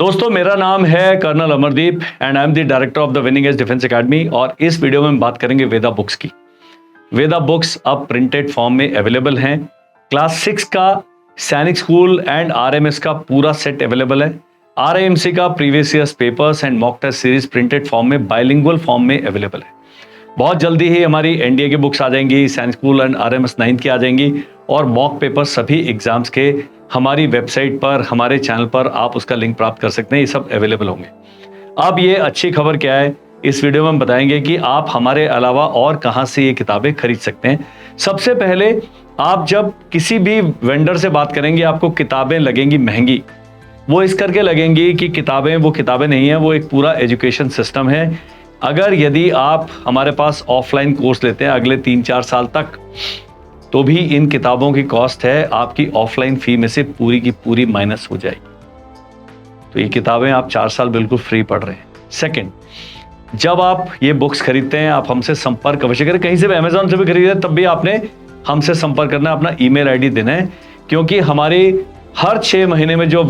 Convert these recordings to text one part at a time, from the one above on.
दोस्तों, मेरा नाम है colonel Amardeep and I am the director of the Winning Edge Defence Academy. और इस वीडियो में हम बात करेंगे वेदा बुक्स की। वेदा बुक्स अब प्रिंटेड फॉर्म में अवेलेबल हैं। क्लास 6 का सैनिक स्कूल एंड आरएमएस का पूरा सेट अवेलेबल है। आरआईएमसी का previous years papers and mock test series printed form में बाइलिंगुअल फॉर्म में अवेलेबल है। बहुत जल्दी ही हमारी एनडीए की बुक्स आ जाएंगी, सैनिक स्कूल एंड आरएमएस 9 की आ जाएंगी और मॉक पेपर सभी एग्जाम्स के हमारी वेबसाइट पर, हमारे चैनल पर आप उसका लिंक प्राप्त कर सकते हैं। ये सब अवेलेबल होंगे। अब ये अच्छी खबर क्या है, इस वीडियो में हम बताएंगे कि आप हमारे अलावा और कहां से ये किताबें खरीद सकते हैं। सबसे पहले, आप जब किसी भी वेंडर से बात करेंगे आपको किताबें लगेंगी महंगी। वो इस करके लगेंगी कि किताबें वो किताबें नहीं है, वो एक पूरा एजुकेशन सिस्टम है। अगर यदि आप हमारे पास ऑफलाइन कोर्स लेते हैं अगले 3-4 साल तक, तो भी इन किताबों की कॉस्ट है आपकी ऑफलाइन फी में से पूरी की पूरी माइनस हो जाएगी। तो ये किताबें आप 4 साल बिल्कुल फ्री पढ़ रहे हैं। सेकंड, जब आप ये बुक्स खरीदते हैं आप हमसे संपर्क अवश्य करें। कहीं से भी, अमेजोन से भी खरीदे तब भी आपने हमसे संपर्क करना है, अपना ईमेल आईडी देना है, क्योंकि हमारे हर 6 महीने में जो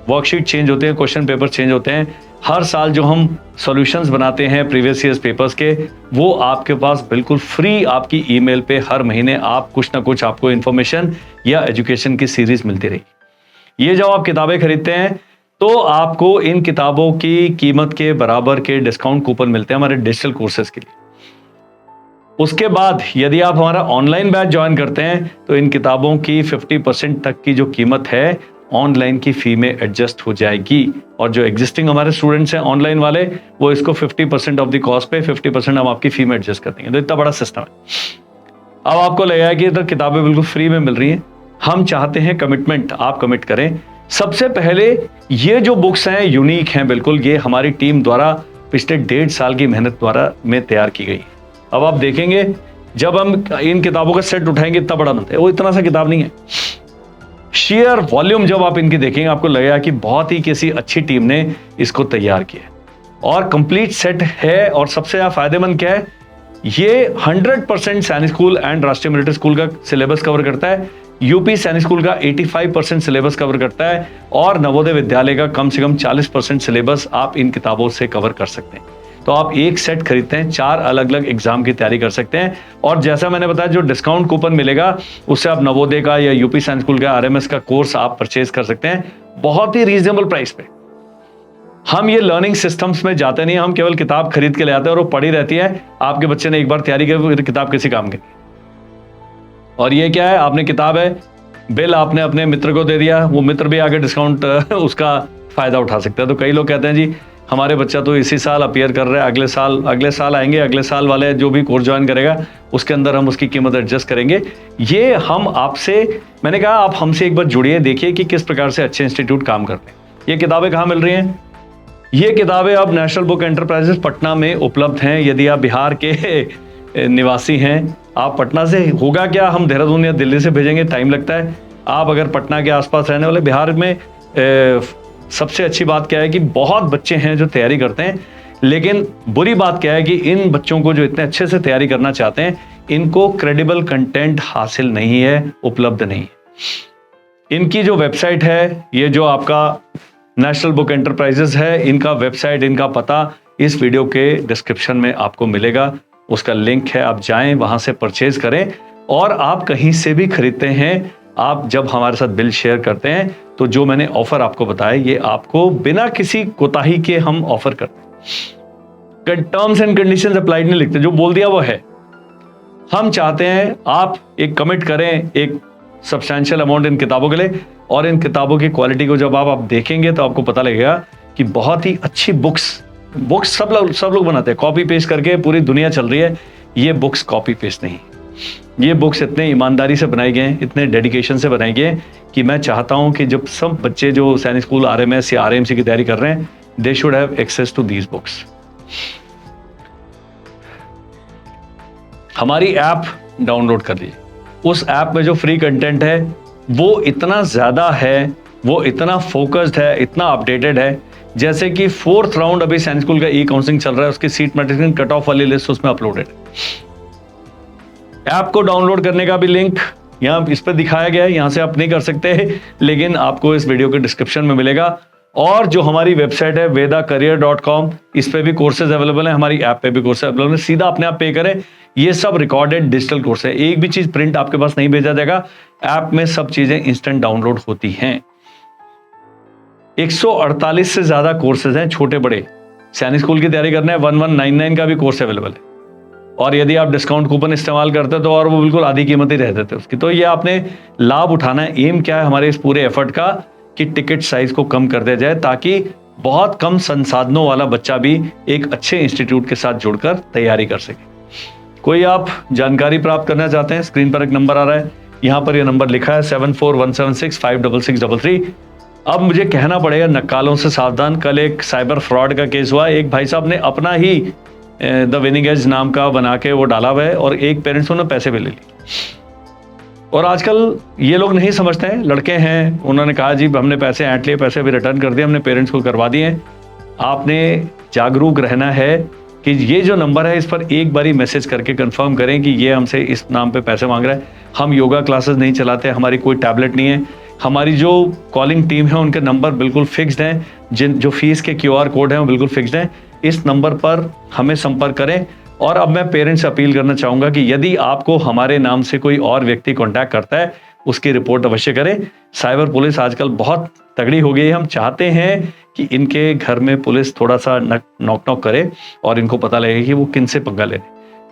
वर्कशीट चेंज होते हैं, क्वेश्चन पेपर चेंज होते हैं, हर साल जो हम सॉल्यूशंस बनाते हैं प्रीवियस ईयर्स पेपर्स के, वो आपके पास बिल्कुल फ्री आपकी ईमेल पे हर महीने आप कुछ ना कुछ आपको इन्फॉर्मेशन या एजुकेशन की सीरीज मिलती रहेगी। ये जब आप किताबें खरीदते हैं तो आपको इन किताबों की कीमत के बराबर के डिस्काउंट कूपन मिलते हैं हमारे डिजिटल कोर्सेज के लिए। उसके बाद यदि आप हमारा ऑनलाइन बैच ज्वाइन करते हैं तो इन किताबों की 50% तक की जो कीमत है ऑनलाइन की फी में एडजस्ट हो जाएगी। और जो एग्जिस्टिंग हमारे स्टूडेंट्स हैं ऑनलाइन वाले, वो इसको 50% ऑफ द कॉस्ट पे 50% हम आपकी फी में एडजस्ट कर देंगे। तो इतना बड़ा सिस्टम है। अब आपको लगेगा कि इधर किताबें बिल्कुल फ्री में मिल रही हैं। हम चाहते हैं कमिटमेंट, आप कमिट करें। सबसे पहले, ये जो बुक्स हैं यूनिक हैं बिल्कुल। ये हमारी टीम द्वारा पिछले 1.5 साल की मेहनत द्वारा में तैयार की गई। अब आप देखेंगे जब हम इन किताबों का सेट उठाएंगे, इतना बड़ा मिलता है, वो इतना सा किताब नहीं है। शेयर वॉल्यूम जब आप इनकी देखेंगे आपको लगेगा कि बहुत ही किसी अच्छी टीम ने इसको तैयार किया और कंप्लीट सेट है। और सबसे ज्यादा फायदेमंद क्या है, ये 100% सैनिक स्कूल एंड राष्ट्रीय मिलिट्री स्कूल का सिलेबस कवर करता है। यूपी सैनिक स्कूल का 85% सिलेबस कवर करता है और नवोदय विद्यालय का कम से कम 40% सिलेबस आप इन किताबों से कवर कर सकते हैं। तो आप एक सेट खरीदते हैं, 4 अलग अलग एग्जाम की तैयारी कर सकते हैं। और जैसा मैंने बताया, जो डिस्काउंट कूपन मिलेगा उससे आप नवोदय का या यूपी सैनिक स्कूल का आरएमएस का कोर्स आप परचेज कर सकते हैं बहुत ही रीजनेबल प्राइस पे। हम ये लर्निंग सिस्टम्स में जाते नहीं, हम केवल किताब खरीद के ले आते हैं और वो पड़ी रहती है। आपके बच्चे ने एक बार तैयारी की, किताब किसी काम की। और ये क्या है, आपने किताब है, बिल आपने अपने मित्र को दे दिया, वो मित्र भी आगे डिस्काउंट उसका फायदा उठा सकता है। तो कई लोग कहते हैं जी हमारे बच्चा तो इसी साल अपीयर कर रहा है, अगले साल आएंगे, अगले साल वाले जो भी कोर्स ज्वाइन करेगा उसके अंदर हम उसकी कीमत एडजस्ट करेंगे। ये हम आपसे, मैंने कहा आप हमसे एक बार जुड़िए, देखिए कि किस प्रकार से अच्छे इंस्टीट्यूट काम करते हैं। ये किताबें कहाँ मिल रही हैं? ये किताबें अब नेशनल बुक एंटरप्राइजेस पटना में उपलब्ध हैं। यदि आप बिहार के निवासी हैं, आप पटना से, होगा क्या, हम देहरादून या दिल्ली से भेजेंगे, टाइम लगता है। आप अगर पटना के आसपास रहने वाले, बिहार में सबसे अच्छी बात क्या है कि बहुत बच्चे हैं जो तैयारी करते हैं, लेकिन बुरी बात क्या है कि इन बच्चों को जो इतने अच्छे से तैयारी करना चाहते हैं, इनको क्रेडिबल कंटेंट हासिल नहीं है, उपलब्ध नहीं है। इनकी जो वेबसाइट है, ये जो आपका नेशनल बुक एंटरप्राइजेस है, इनका वेबसाइट, इनका पता इस वीडियो के डिस्क्रिप्शन में आपको मिलेगा। उसका लिंक है, आप जाएं, वहां से परचेज करें। और आप कहीं से भी खरीदते हैं, आप जब हमारे साथ बिल शेयर करते हैं तो जो मैंने ऑफर आपको बताया, ये आपको बिना किसी कोताही के हम ऑफर करते हैं। टर्म्स एंड कंडीशंस अप्लाइड नहीं लिखते, जो बोल दिया वो है। हम चाहते हैं आप एक कमिट करें एक सब्सटैंशियल अमाउंट इन किताबों के लिए, और इन किताबों की क्वालिटी को जब आप देखेंगे तो आपको पता लगेगा कि बहुत ही अच्छी बुक्स सब लोग बनाते हैं, कॉपी पेस्ट करके पूरी दुनिया चल रही है। ये बुक्स कॉपी पेस्ट नहीं, ये बुक्स इतने ईमानदारी से बनाई गए हैं, इतने डेडिकेशन से बनाई गए हैं कि मैं चाहता हूं कि जब सब बच्चे जो सैनिक स्कूल, आरएमएस या आरएमसी की तैयारी कर रहे हैं, they should have access to these books. हमारी ऐप डाउनलोड कर लीजिए। उस ऐप में जो फ्री कंटेंट है वो इतना ज्यादा है, वो इतना फोकस्ड है, इतना अपडेटेड है, जैसे कि 4th राउंड अभी सैनिक स्कूल का ई काउंसलिंग चल रहा है, उसकी सीट मैट्रिक्स कट ऑफ वाली लिस्ट उसमें अपलोडेड है। ऐप को डाउनलोड करने का भी लिंक यहाँ इस पर दिखाया गया है, यहाँ से आप नहीं कर सकते, लेकिन आपको इस वीडियो के डिस्क्रिप्शन में मिलेगा। और जो हमारी वेबसाइट है vedacareer.com, इस पे भी कोर्सेज अवेलेबल हैं, हमारी ऐप पे भी कोर्सेज अवेलेबल हैं। सीधा अपने आप पे करें, ये सब रिकॉर्डेड डिजिटल कोर्स है, एक भी चीज प्रिंट आपके पास नहीं भेजा जाएगा। ऐप में सब चीजें इंस्टेंट डाउनलोड होती हैं। 148 से ज्यादा कोर्सेज हैं, छोटे बड़े। सैनिक स्कूल की तैयारी करना है, 1199 का भी कोर्स अवेलेबल है, और यदि आप डिस्काउंट कूपन इस्तेमाल करते हैं तो और वो बिल्कुल आधी कीमत ही रह देते उसकी। तो ये आपने लाभ उठाना है। एम क्या है हमारे इस पूरे एफर्ट का कि टिकट साइज को कम कर दिया जाए, ताकि बहुत कम संसाधनों वाला बच्चा भी एक अच्छे इंस्टीट्यूट के साथ जुड़कर तैयारी कर सके। कोई आप जानकारी प्राप्त करना चाहते हैं, स्क्रीन पर एक नंबर आ रहा है, यहां पर यह नंबर लिखा है 7417656633। अब मुझे कहना पड़ेगा, नक्कालों से सावधान। कल एक साइबर फ्रॉड का केस हुआ, एक भाई साहब ने अपना ही द विनिंग एज नाम का बना के वो डाला हुआ है, और एक पेरेंट्स ने पैसे भी ले लिए। और आजकल ये लोग नहीं समझते हैं, लड़के हैं, उन्होंने कहा जी हमने पैसे ऐंठ लिए, पैसे भी रिटर्न कर दिए, हमने पेरेंट्स को करवा दिए। आपने जागरूक रहना है कि ये जो नंबर है इस पर एक बारी मैसेज करके कंफर्म करें कि ये हमसे इस नाम पे पैसे मांग रहा है। हम योगा क्लासेस नहीं चलाते, हमारी कोई टैबलेट नहीं है, हमारी जो कॉलिंग टीम है उनके नंबर बिल्कुल फिक्स्ड हैं, जो फीस के QR कोड हैं वो बिल्कुल फिक्स्ड हैं। इस नंबर पर हमें संपर्क करें। और अब मैं पेरेंट्स से अपील करना चाहूंगा कि यदि आपको हमारे नाम से कोई और व्यक्ति कांटेक्ट करता है, उसकी रिपोर्ट अवश्य करें। साइबर पुलिस आजकल बहुत तगड़ी हो गई है। हम चाहते हैं कि इनके घर में पुलिस थोड़ा सा नॉक करे और इनको पता लगे कि वो किन से पंगा ले रहे।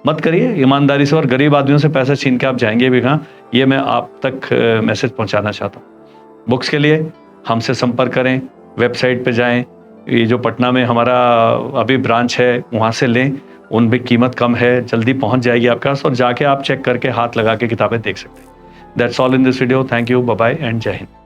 मत करिए ईमानदारी से, और गरीब आदमियों से पैसा छीन के आप जाएंगे भी कहाँ, ये मैं आप तक मैसेज पहुंचाना चाहता हूँ। बुक्स के लिए हमसे संपर्क करें, वेबसाइट पे जाएं, ये जो पटना में हमारा अभी ब्रांच है वहाँ से लें, उनमें कीमत कम है, जल्दी पहुँच जाएगी आपके पास, और जाके आप चेक करके हाथ लगा के किताबें देख सकते हैं। That's all in this video. Thank you, bye bye and Jai Hind.